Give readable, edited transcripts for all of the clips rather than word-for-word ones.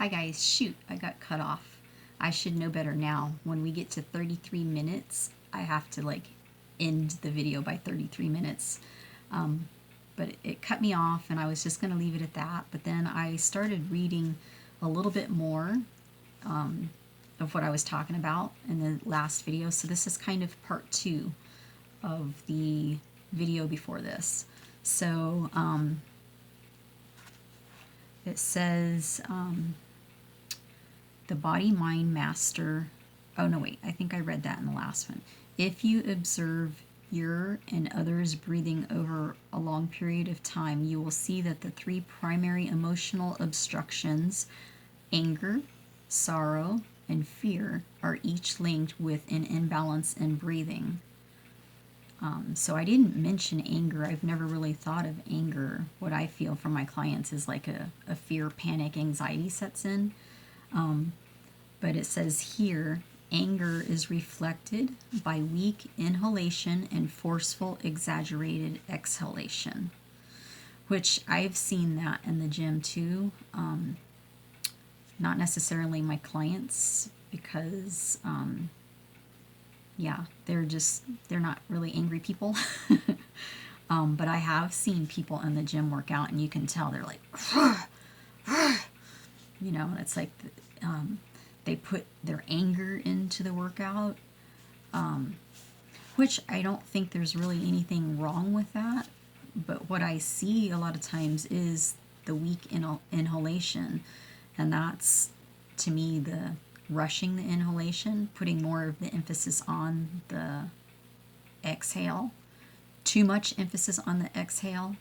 Hi guys, shoot, I got cut off. I should know better now. When we get to 33 minutes, I have to like end the video by 33 minutes. But it cut me off and I was just going to leave it at that. But then I started reading a little bit more of what I was talking about in the last video. So this is kind of part 2 of the video before this. So it says the body mind master. Oh no, wait, I think I read that in the last one. If you observe your and others breathing over a long period of time, you will see that the 3 primary emotional obstructions, anger, sorrow, and fear, are each linked with an imbalance in breathing. So I didn't mention anger. I've never really thought of anger. What I feel from my clients is like a fear, panic, anxiety sets in. But it says here, anger is reflected by weak inhalation and forceful, exaggerated exhalation, which I've seen that in the gym too. Not necessarily my clients, because yeah, they're not really angry people. But I have seen people in the gym work out and you can tell they're like, you know, it's like they put their anger into the workout, which I don't think there's really anything wrong with that. But what I see a lot of times is the weak inhalation, and that's, to me, the rushing the inhalation, putting more of the emphasis on the exhale, too much emphasis on the exhale,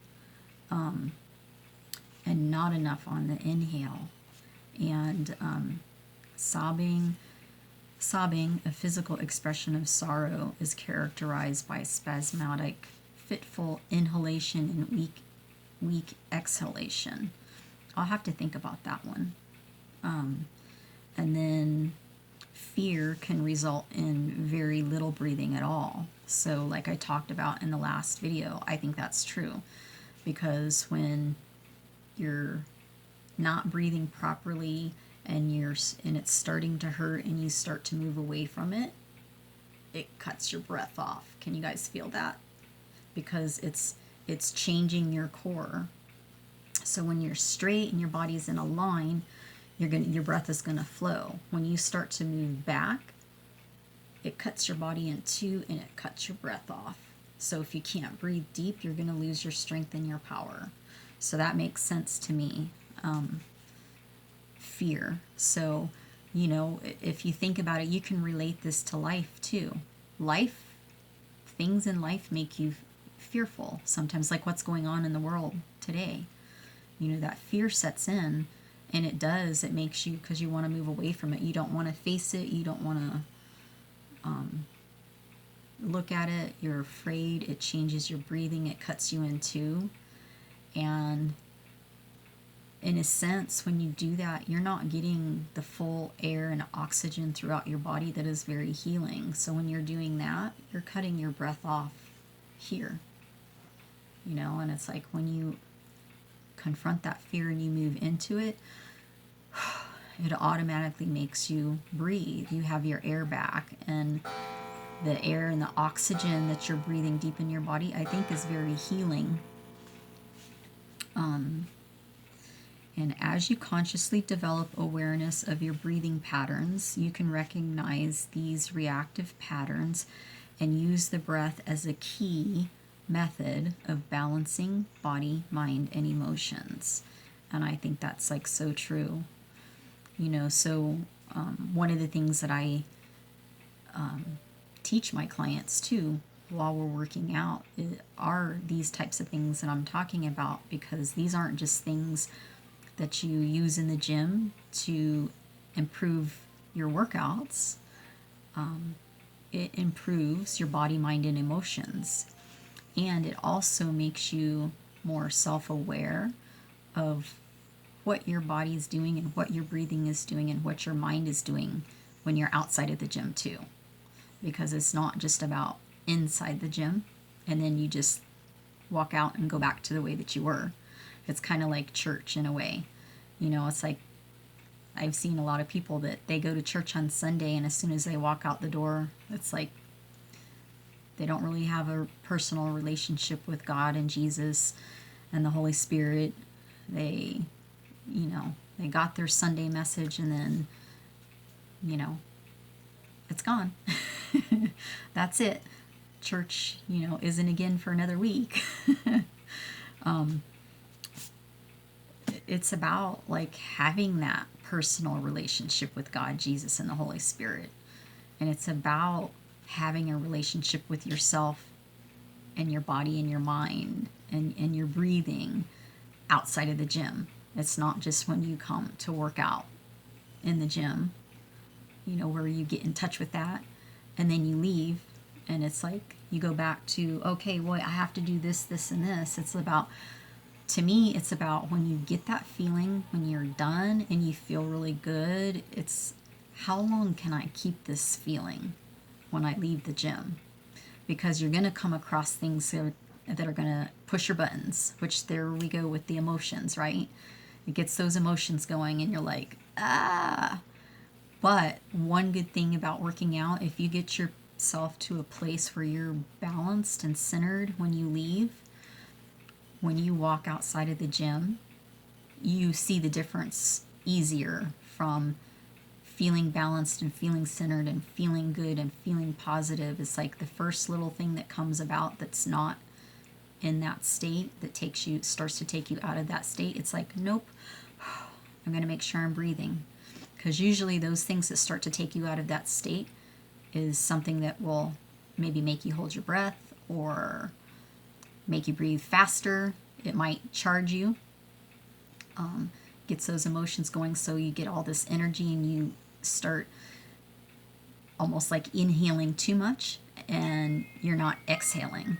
and not enough on the inhale. And sobbing, a physical expression of sorrow, is characterized by spasmodic, fitful inhalation and weak exhalation. I'll have to think about that one. And then fear can result in very little breathing at all. So like I talked about in the last video, I think that's true, because when you're not breathing properly and it's starting to hurt and you start to move away from it, it cuts your breath off. Can you guys feel that? Because it's changing your core. So when you're straight and your body's in a line, your breath is going to flow. When you start to move back, it cuts your body in two and it cuts your breath off. So if you can't breathe deep, you're going to lose your strength and your power. So that makes sense to me. Fear. So, you know, if you think about it, you can relate this to life too. Things in life make you fearful sometimes, like what's going on in the world today. You know, that fear sets in, and it makes you, because you want to move away from it. You don't want to face it. You don't want to look at it. You're afraid. It changes your breathing. It cuts you in two. And in a sense, when you do that, you're not getting the full air and oxygen throughout your body that is very healing. So when you're doing that, you're cutting your breath off here. You know, and it's like when you confront that fear and you move into it, it automatically makes you breathe. You have your air back, and the air and the oxygen that you're breathing deep in your body, I think, is very healing. And as you consciously develop awareness of your breathing patterns, you can recognize these reactive patterns and use the breath as a key method of balancing body, mind, and emotions. And I think that's like so true. You know, so one of the things that I teach my clients too while we're working out are these types of things that I'm talking about, because these aren't just things that you use in the gym to improve your workouts. It improves your body, mind, and emotions. And it also makes you more self-aware of what your body is doing and what your breathing is doing and what your mind is doing when you're outside of the gym too. Because it's not just about inside the gym and then you just walk out and go back to the way that you were. It's kind of like church in a way. You know, it's like I've seen a lot of people that they go to church on Sunday, and as soon as they walk out the door, it's like they don't really have a personal relationship with God and Jesus and the Holy Spirit. They, they got their Sunday message, and then, it's gone. That's it. Church, isn't again for another week. It's about like having that personal relationship with God, Jesus, and the Holy Spirit. And it's about having a relationship with yourself and your body and your mind and your breathing outside of the gym. It's not just when you come to work out in the gym, where you get in touch with that and then you leave and it's like you go back to, okay, well, I have to do this, this, and this. It's about, to me, it's about when you get that feeling, when you're done and you feel really good, it's how long can I keep this feeling when I leave the gym? Because you're going to come across things that are going to push your buttons, which there we go with the emotions, right? It gets those emotions going and you're like, ah. But one good thing about working out, if you get yourself to a place where you're balanced and centered when you leave, when you walk outside of the gym, you see the difference easier from feeling balanced and feeling centered and feeling good and feeling positive. It's like the first little thing that comes about that's not in that state that starts to take you out of that state. It's like, nope, I'm going to make sure I'm breathing. Because usually those things that start to take you out of that state is something that will maybe make you hold your breath or make you breathe faster. It might charge you, gets those emotions going, so you get all this energy and you start almost like inhaling too much and you're not exhaling,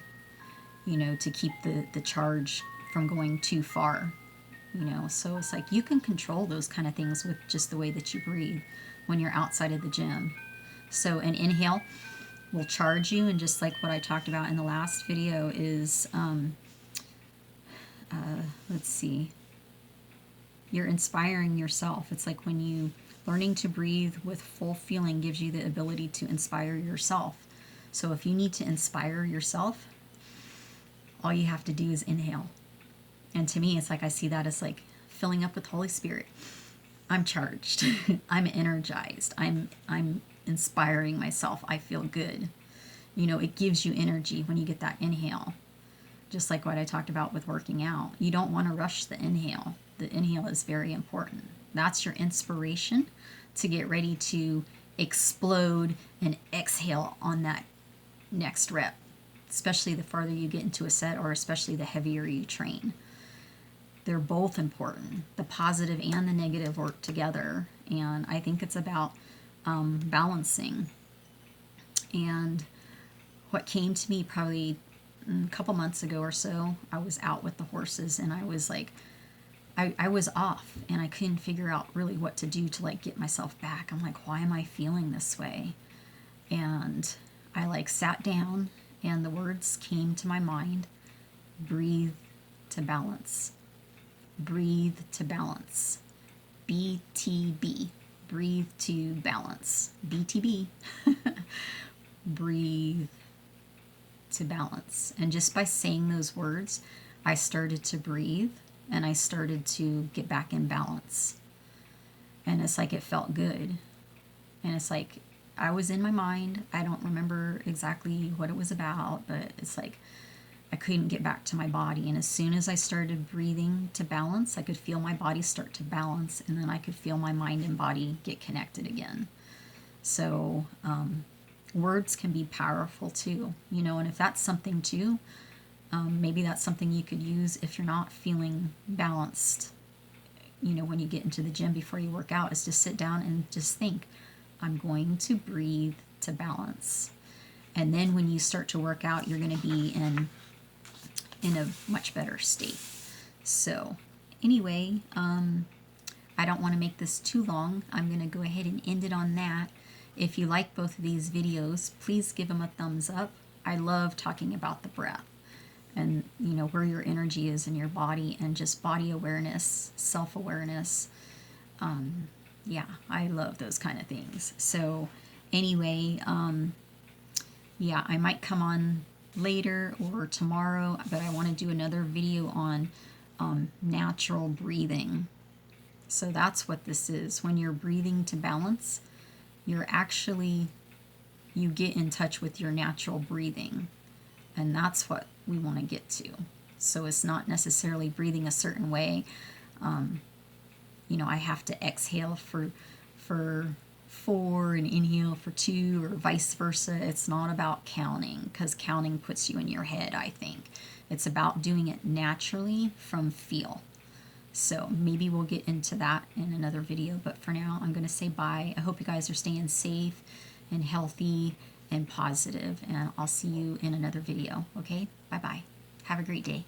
to keep the charge from going too far. So it's like you can control those kind of things with just the way that you breathe when you're outside of the gym. So an inhale will charge you, and just like what I talked about in the last video is, let's see, you're inspiring yourself. It's like when you learning to breathe with full feeling gives you the ability to inspire yourself. So if you need to inspire yourself, all you have to do is inhale. And to me, it's like I see that as like filling up with Holy Spirit. I'm charged. I'm energized. I'm inspiring myself. I feel good. It gives you energy when you get that inhale. Just like what I talked about with working out. You don't want to rush the inhale. The inhale is very important. That's your inspiration to get ready to explode and exhale on that next rep, especially the farther you get into a set, or especially the heavier you train. They're both important. The positive and the negative work together. And I think it's about balancing. And what came to me probably a couple months ago or so, I was out with the horses and I was like, I was off and I couldn't figure out really what to do to like get myself back. I'm like, why am I feeling this way? And I like sat down and the words came to my mind: breathe to balance. Breathe to balance. BTB. Breathe to balance. BTB. Breathe to balance. And just by saying those words, I started to breathe and I started to get back in balance. And it's like it felt good. And it's like I was in my mind. I don't remember exactly what it was about, but it's like I couldn't get back to my body. And as soon as I started breathing to balance, I could feel my body start to balance, and then I could feel my mind and body get connected again. So words can be powerful too, and if that's something too, maybe that's something you could use if you're not feeling balanced, when you get into the gym before you work out, is to sit down and just think, I'm going to breathe to balance. And then when you start to work out, you're going to be in a much better state. So anyway, I don't want to make this too long. I'm going to go ahead and end it on that. If you like both of these videos, please give them a thumbs up. I love talking about the breath and where your energy is in your body, and just body awareness, self-awareness. Yeah, I love those kind of things. So anyway, yeah, I might come on later or tomorrow, but I want to do another video on natural breathing. So that's what this is. When you're breathing to balance, you're actually, you get in touch with your natural breathing. And that's what we want to get to. So it's not necessarily breathing a certain way. You know, I have to exhale for 4 and inhale for 2 or vice versa. It's not about counting, because counting puts you in your head, I think. It's about doing it naturally from feel. So maybe we'll get into that in another video, but for now I'm going to say bye. I hope you guys are staying safe and healthy and positive, and I'll see you in another video. Okay, bye bye. Have a great day.